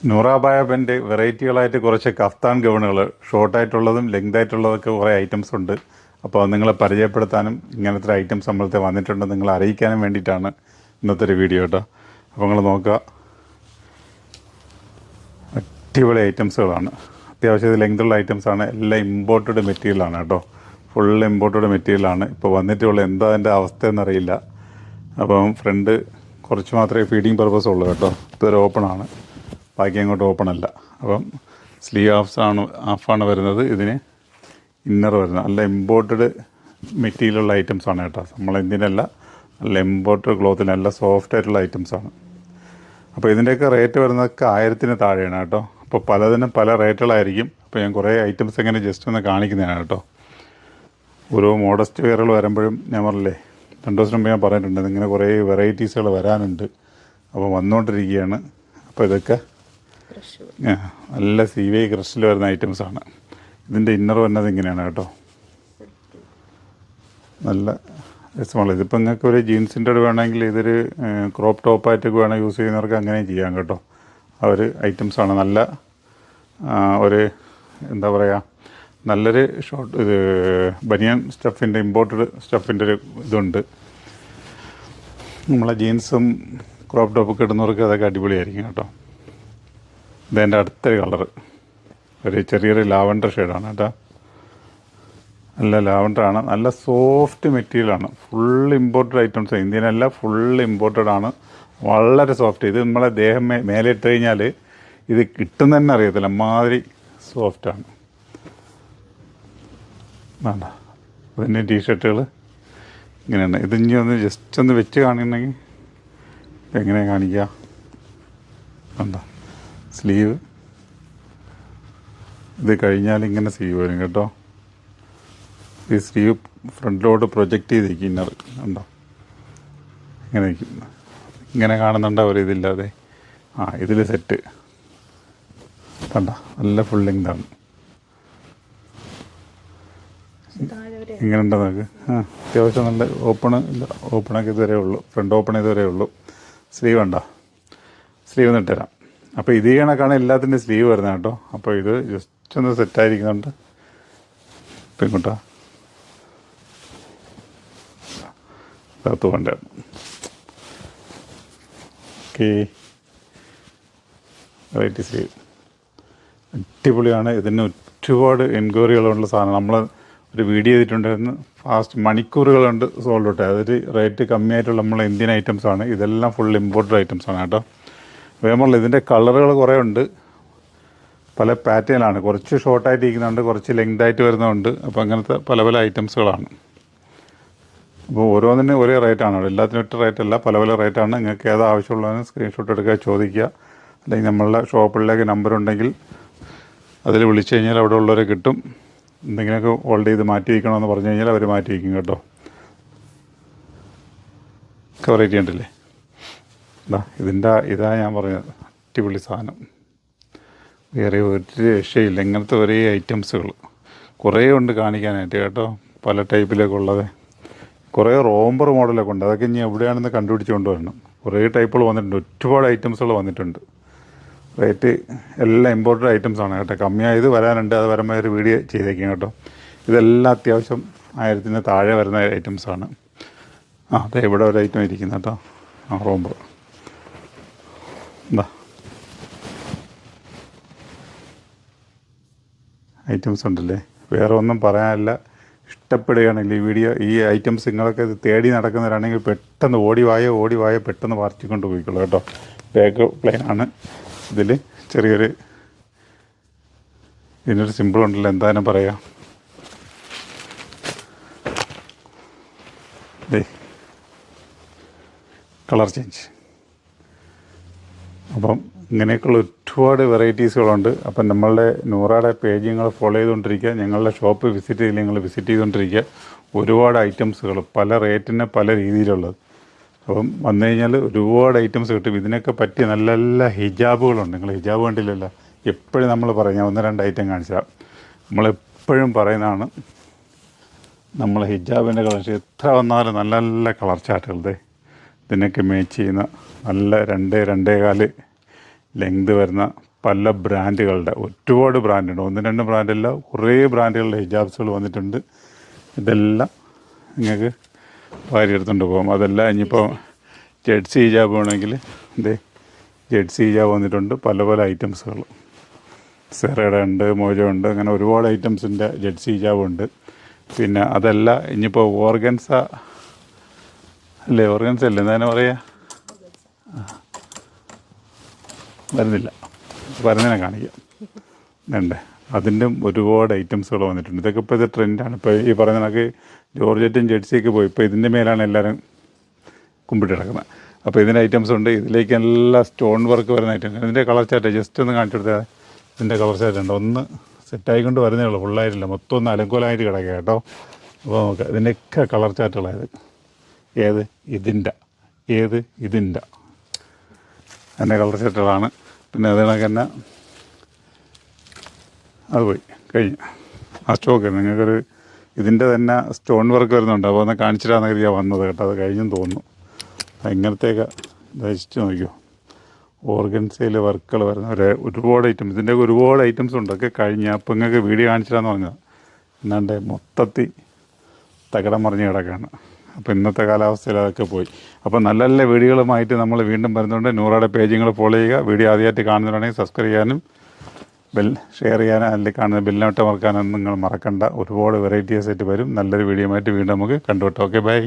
നൂറാബായബൻ്റെ വെറൈറ്റികളായിട്ട് കുറച്ച് kaftan ഗൗണുകൾ ഷോർട്ടായിട്ടുള്ളതും length ആയിട്ടുള്ളതൊക്കെ കുറേ items ഉണ്ട്. അപ്പോൾ അത് നിങ്ങളെ പരിചയപ്പെടുത്താനും ഇങ്ങനത്തെ ഐറ്റംസ് നമ്മളത്തെ വന്നിട്ടുണ്ട് നിങ്ങളെ അറിയിക്കാനും വേണ്ടിയിട്ടാണ് ഇന്നത്തെ ഒരു വീഡിയോ കേട്ടോ. അപ്പോൾ നിങ്ങൾ നോക്കുക, അടിപൊളി ഐറ്റംസുകളാണ്. അത്യാവശ്യം ലെങ്തുള്ള ഐറ്റംസാണ്. എല്ലാം ഇമ്പോർട്ടഡ് മെറ്റീരിയലാണ് കേട്ടോ. ഫുൾ ഇമ്പോർട്ടഡ് മെറ്റീരിയലാണ്. ഇപ്പോൾ വന്നിട്ടുള്ള എന്താ അതിൻ്റെ അവസ്ഥ എന്നറിയില്ല. അപ്പം ഫ്രണ്ട് കുറച്ച് മാത്രമേ ഫീഡിങ് പർപ്പസ് ഉള്ളൂ കേട്ടോ. ഇതൊരു ഓപ്പണാണ്, ബാക്കി അങ്ങോട്ട് ഓപ്പൺ അല്ല. അപ്പം സ്ലീവ് ഹാഫാണ് വരുന്നത്. ഇതിന് ഇന്നർ വരുന്നത് നല്ല ഇമ്പോർട്ടഡ് മെറ്റീരിയലുള്ള ഐറ്റംസാണ് കേട്ടോ. നമ്മളെന്തിനല്ല, നല്ല ഇമ്പോർട്ടഡ് ക്ലോത്തിന് നല്ല സോഫ്റ്റ് ആയിട്ടുള്ള ഐറ്റംസാണ്. അപ്പോൾ ഇതിൻ്റെയൊക്കെ റേറ്റ് വരുന്നതൊക്കെ 1000-ന് താഴെയാണ് കേട്ടോ. അപ്പോൾ പലതിനും പല റേറ്റുകളായിരിക്കും. അപ്പോൾ ഞാൻ കുറേ ഐറ്റംസ് എങ്ങനെ ജസ്റ്റ് ഒന്ന് കാണിക്കുന്നതാണ് കേട്ടോ. ഓരോ മോഡസ്റ്റ് വെയറുകൾ വരുമ്പോഴും ഞാൻ പറഞ്ഞില്ലേ, 2 ദിവസം മുമ്പ് ഞാൻ പറഞ്ഞിട്ടുണ്ട് ഇങ്ങനെ കുറേ വെറൈറ്റീസുകൾ വരാനുണ്ട്. അപ്പോൾ വന്നുകൊണ്ടിരിക്കുകയാണ്. അപ്പോൾ ഇതൊക്കെ നല്ല CVI ക്രഷിൽ വരുന്ന ഐറ്റംസാണ്. ഇതിൻ്റെ ഇന്നർ വരുന്നത് ഇങ്ങനെയാണ് കേട്ടോ. നല്ല രസമുള്ളത്. ഇതിപ്പോൾ നിങ്ങൾക്ക് ഒരു ജീൻസിൻ്റെ വേണമെങ്കിൽ ഇതൊരു ക്രോപ്പ് ടോപ്പായിട്ടൊക്കെ വേണം യൂസ് ചെയ്യുന്നവർക്ക് അങ്ങനെയും ചെയ്യാം കേട്ടോ. ആ ഒരു ഐറ്റംസാണ്. നല്ല ഒരു എന്താ പറയുക, നല്ലൊരു ഷോർട്ട് ഇത് ബനിയൻ സ്റ്റഫിൻ്റെ ഇമ്പോർട്ടഡ് സ്റ്റഫിൻ്റെ ഒരു ഇതുണ്ട്. നമ്മളെ ജീൻസും ക്രോപ്പ് ടോപ്പൊക്കെ ഇടുന്നവർക്ക് അതൊക്കെ അടിപൊളിയായിരിക്കും കേട്ടോ. ഇതെൻ്റെ അടുത്തൊരു കളറ് ഒരു ചെറിയൊരു ലാവണ്ടർ ഷെയ്ഡാണ് കേട്ടോ. നല്ല ലാവണ്ടറാണ്. നല്ല സോഫ്റ്റ് മെറ്റീരിയലാണ്. Full imported items. ഇന്ത്യനല്ല, ഫുൾ ഇമ്പോർട്ടഡ് ആണ്. വളരെ സോഫ്റ്റ്. ഇത് നമ്മളെ ദേഹം മേലെ ഇട്ട് കഴിഞ്ഞാൽ ഇത് കിട്ടുന്ന തന്നെ അറിയത്തില്ല, അമ്മാതിരി സോഫ്റ്റാണ്. വേണ്ട അതിൻ്റെ ടീഷർട്ടുകൾ ഇങ്ങനെയാണ്. ഇത് ഇനി ഒന്ന് ജസ്റ്റ് ഒന്ന് വെച്ച് കാണിക്കണമെങ്കിൽ എങ്ങനെ കാണിക്കുക? വേണ്ട സ്ലീവ് ഇത് കഴിഞ്ഞാൽ ഇങ്ങനെ സ്ലീവ് വരും കേട്ടോ. ഈ സ്ലീവ് ഫ്രണ്ടിലോട്ട് പ്രൊജക്റ്റ് ചെയ്തിരിക്കും ഇന്നർ ഉണ്ടോ, ഇങ്ങനെ ഇരിക്കും. ഇങ്ങനെ കാണുന്നുണ്ടോ ഒരു ഇതില്ലാതെ? ഇതിൽ സെറ്റ് കണ്ട നല്ല ഫുൾ ലെങ്താണ്. ഇങ്ങനെ ഉണ്ടോ നമുക്ക്? അത്യാവശ്യം നല്ല ഓപ്പണൊക്കെ ഇതുവരെ ഉള്ളൂ. ഫ്രണ്ട് ഓപ്പൺ ഇതുവരെ ഉള്ളൂ. സ്ലീവ് ഉണ്ടോ? സ്ലീവ് നിട്ടുതരാം. അപ്പോൾ ഇത് കണക്കാണ് എല്ലാത്തിൻ്റെ സ്ലീവ് വരുന്നത് കേട്ടോ. അപ്പോൾ ഇത് ജസ്റ്റ് ഒന്ന് സെറ്റായിരിക്കുന്നുണ്ട്. ഇപ്പം ഇങ്ങോട്ടാ അകത്ത് കൊണ്ട് ഓക്കെ. വെറൈറ്റി സ്ലീവ് അടിപൊളിയാണ്. ഇതിന് ഒരുപാട് എൻക്വയറികളുള്ള സാധനം. നമ്മൾ ഒരു വീഡിയോ ചെയ്തിട്ടുണ്ടായിരുന്നു. ഫാസ്റ്റ് മണിക്കൂറുകളുണ്ട് സോൾഡ് ഔട്ട്. അതൊരു റേറ്റ് കമ്മിയായിട്ടുള്ള നമ്മളെ ഇന്ത്യൻ ഐറ്റംസാണ്. ഇതെല്ലാം ഫുൾ ഇമ്പോർട്ടഡ് ഐറ്റംസാണ് കേട്ടോ. വേമുള്ള ഇതിൻ്റെ കളറുകൾ കുറേ ഉണ്ട്, പല പാറ്റേണിലാണ്. കുറച്ച് ഷോർട്ടായിട്ട് ഇരിക്കുന്നുണ്ട്, കുറച്ച് ലെങ്തായിട്ട് വരുന്നുണ്ട്. അപ്പോൾ അങ്ങനത്തെ പല പല ഐറ്റംസുകളാണ്. അപ്പോൾ ഓരോന്നിനും ഒരേ റേറ്റാണ്. എല്ലാത്തിനും ഒറ്റ റേറ്റല്ല, പല പല റേറ്റാണ്. നിങ്ങൾക്ക് ഏതാ ആവശ്യമുള്ളതെന്ന് സ്ക്രീൻഷോട്ട് എടുക്കുക, ചോദിക്കുക. അല്ലെങ്കിൽ നമ്മളുടെ ഷോപ്പിലേക്ക് നമ്പർ ഉണ്ടെങ്കിൽ അതിൽ വിളിച്ചു കഴിഞ്ഞാൽ അവിടെ ഉള്ളവരെ കിട്ടും. എന്തെങ്കിലുമൊക്കെ ഹോൾഡ് ചെയ്ത് മാറ്റി വയ്ക്കണമെന്ന് പറഞ്ഞു കഴിഞ്ഞാൽ അവർ മാറ്റി വയ്ക്കും കേട്ടോ. വെറൈറ്റി ഉണ്ടല്ലേ. ഇതാ ഞാൻ പറഞ്ഞത് അടിപൊളി സാധനം. വേറെ ഒരു രക്ഷയില്ല. ഇങ്ങനത്തെ ഒരേ ഐറ്റംസുകൾ കുറേ ഉണ്ട് കാണിക്കാനായിട്ട് കേട്ടോ. പല ടൈപ്പിലൊക്കെ ഉള്ളത്, കുറേ റോംബർ മോഡലൊക്കെ ഉണ്ട്. അതൊക്കെ ഇനി എവിടെയാണെന്ന് കണ്ടുപിടിച്ച് കൊണ്ടുവരണം. കുറേ ടൈപ്പുകൾ വന്നിട്ടുണ്ട്, ഒരുപാട് ഐറ്റംസുകൾ വന്നിട്ടുണ്ട്. റേറ്റ് എല്ലാം ഇമ്പോർട്ടഡ് ഐറ്റംസാണ് കേട്ടോ. കമ്മിയായത് വരാനുണ്ട്, അത് വരുമ്പോൾ ഒരു വീഡിയോ ചെയ്തേക്കും കേട്ടോ. ഇതെല്ലാം അത്യാവശ്യം 1000-ന് താഴെ വരുന്ന ഐറ്റംസാണ്. അതെ ഇവിടെ ഒരു ഐറ്റം ഇരിക്കുന്നത് കേട്ടോ. റോംബർ എന്താ ഐറ്റംസ് ഉണ്ടല്ലേ. വേറെ ഒന്നും പറയാനില്ല. ഇഷ്ടപ്പെടുകയാണെങ്കിൽ ഈ ഐറ്റംസ് നിങ്ങളൊക്കെ തേടി നടക്കുന്നവരാണെങ്കിൽ പെട്ടെന്ന് ഓടി വായ പെട്ടെന്ന് പറിച്ചുകൊണ്ട് പോയിക്കോളൂ കേട്ടോ. ബാക്ക് പ്ലെയിനാണ്. ഇതിൽ ചെറിയൊരു ഇതിനൊരു സിമ്പിൾ ഉണ്ടല്ലോ, എന്തായാലും പറയാം. Colour change. അപ്പം ഇങ്ങനെയൊക്കെയുള്ള ഒരുപാട് വെറൈറ്റീസുകളുണ്ട്. അപ്പം നമ്മളുടെ നൂറയുടെ പേജ് നിങ്ങൾ ഫോളോ ചെയ്തുകൊണ്ടിരിക്കുക. ഞങ്ങളുടെ ഷോപ്പ് വിസിറ്റ് ചെയ്ത് നിങ്ങൾ വിസിറ്റ് ചെയ്തുകൊണ്ടിരിക്കുക. ഒരുപാട് ഐറ്റംസുകൾ പല റേറ്റിന് പല രീതിയിലുള്ളത്. അപ്പം വന്നു കഴിഞ്ഞാൽ ഒരുപാട് ഐറ്റംസ് കിട്ടും. ഇതിനൊക്കെ പറ്റിയ നല്ല നല്ല ഹിജാബുകളുണ്ട്. നിങ്ങൾ ഹിജാബ് കണ്ടില്ലല്ലോ. എപ്പോഴും നമ്മൾ പറയും, ഞാൻ 1-2 ഐറ്റം കാണിച്ചാൽ നമ്മളെപ്പോഴും പറയുന്നതാണ് നമ്മൾ ഹിജാബിൻ്റെ കളക്ഷൻ. എത്ര വന്നാലും നല്ല നല്ല കളർ ചാർട്ടുകൾ ഇതിനൊക്കെ മാച്ച് ചെയ്യുന്ന നല്ല 2-2.25 ലെങ്ത് വരുന്ന പല ബ്രാൻഡുകളുടെ ഒരുപാട് ബ്രാൻഡുണ്ട്, ഒന്ന് രണ്ട് ബ്രാൻഡല്ല, കുറേ ബ്രാൻഡുകളുടെ ഹിജാബ്സുകൾ വന്നിട്ടുണ്ട്. ഇതെല്ലാം നിങ്ങൾക്ക് വാരി എടുത്തുകൊണ്ട് പോകും. അതെല്ലാം ഇനിയിപ്പോൾ ജെഡ്സി ഹിജാബ് വേണമെങ്കിൽ ഇതേ ജെഡ്സി ഹിജാബ് വന്നിട്ടുണ്ട്, പല പല ഐറ്റംസുകൾ. സെറയുടെ ഉണ്ട്, മോജോ ഉണ്ട്, അങ്ങനെ ഒരുപാട് ഐറ്റംസിൻ്റെ ജെഡ്സി ഹിജാബുണ്ട്. പിന്നെ അതല്ല ഇനിയിപ്പോൾ ഓർഗൻസ അല്ലേ, ഓർഗൻസ അല്ലേ എന്താ പറയുക, വരുന്നില്ല, വരുന്നതിനെ കാണിക്കാം. വേണ്ടേ, അതിൻ്റെ ഒരുപാട് ഐറ്റംസുകൾ വന്നിട്ടുണ്ട്. ഇതൊക്കെ ഇപ്പോൾ ഇത് ട്രെൻഡാണ്. ഇപ്പോൾ ഈ പറയുന്ന കണക്ക് ജോർജറ്റും ജെഡ്സിയൊക്കെ പോയി, ഇപ്പോൾ ഇതിൻ്റെ മേലാണ് എല്ലാവരും കുമ്പിട്ട് കിടക്കുന്നത്. അപ്പോൾ ഇതിൻ്റെ ഐറ്റംസ് ഉണ്ട്. ഇതിലേക്ക് എല്ലാം സ്റ്റോൺ വർക്ക് വരുന്ന ഐറ്റം. ഇതിൻ്റെ കളർ ചാർട്ട് ജസ്റ്റ് ഒന്ന് കാണിച്ചു കൊടുത്താൽ ഇതിൻ്റെ കളർ ചാർട്ടുണ്ട്. ഒന്ന് സെറ്റായിക്കൊണ്ട് വരുന്നേ ഉള്ളൂ, ഫുള്ളായിട്ടില്ല, മൊത്തം ഒന്ന് അലങ്കോലമായിട്ട് കിടക്കുക കേട്ടോ. അപ്പോൾ നോക്കുക, ഇതിൻ്റെയൊക്കെ കളർ ചാർട്ടുകളായത്. ഏത് ഇതിൻ്റെ അതിൻ്റെ കളർ ചാർട്ടുകളാണ്. പിന്നെ അത് കണക്ക് തന്നെ അത് പോയി കഴിഞ്ഞു ആ സ്റ്റോക്ക്. നിങ്ങൾക്കൊരു ഇതിൻ്റെ തന്നെ സ്റ്റോൺ വർക്ക് വരുന്നുണ്ട്, അപ്പോൾ ഒന്ന് കാണിച്ചിട്ടാന്ന് കരുതിയാണ് വന്നത് കേട്ടോ. അത് കഴിഞ്ഞെന്ന് തോന്നുന്നു. ഇങ്ങനത്തെയൊക്കെ ധരിച്ച് നോക്കിയോ, ഓർഗൻസയിൽ വർക്കുകൾ വരുന്ന ഒരുപാട് ഐറ്റംസ്, ഇതിൻ്റെയൊക്കെ ഒരുപാട് ഐറ്റംസ് ഉണ്ട്. ഒക്കെ കഴിഞ്ഞ് അപ്പോൾ നിങ്ങൾക്ക് വീഡിയോ കാണിച്ചിട്ടാന്ന് പറഞ്ഞത്. എന്നാണ്ട് മൊത്തത്തിൽ തകിടം മറിഞ്ഞ് കിടക്കുകയാണ്. അപ്പോൾ ഇന്നത്തെ കാലാവസ്ഥയിൽ അതൊക്കെ പോയി. അപ്പോൾ നല്ല നല്ല വീഡിയോകളുമായിട്ട് നമ്മൾ വീണ്ടും വരുന്നുണ്ട്. നൂറയുടെ പേജ് നിങ്ങൾ ഫോളോ ചെയ്യുക. വീഡിയോ ആദ്യമായിട്ട് കാണുന്നവരാണെങ്കിൽ സബ്സ്ക്രൈബ് ചെയ്യാനും ഷെയർ ചെയ്യാനും അല്ലെങ്കിൽ കാണുന്ന ബെല്ലിനോട്ട് മറക്കാനൊന്നും നിങ്ങൾ മറക്കണ്ട. ഒരുപാട് വെറൈറ്റീസ് ആയിട്ട് വരും. നല്ലൊരു വീഡിയോ ആയിട്ട് വീണ്ടും നമുക്ക് കണ്ടുപിട്ടാം. Okay, by.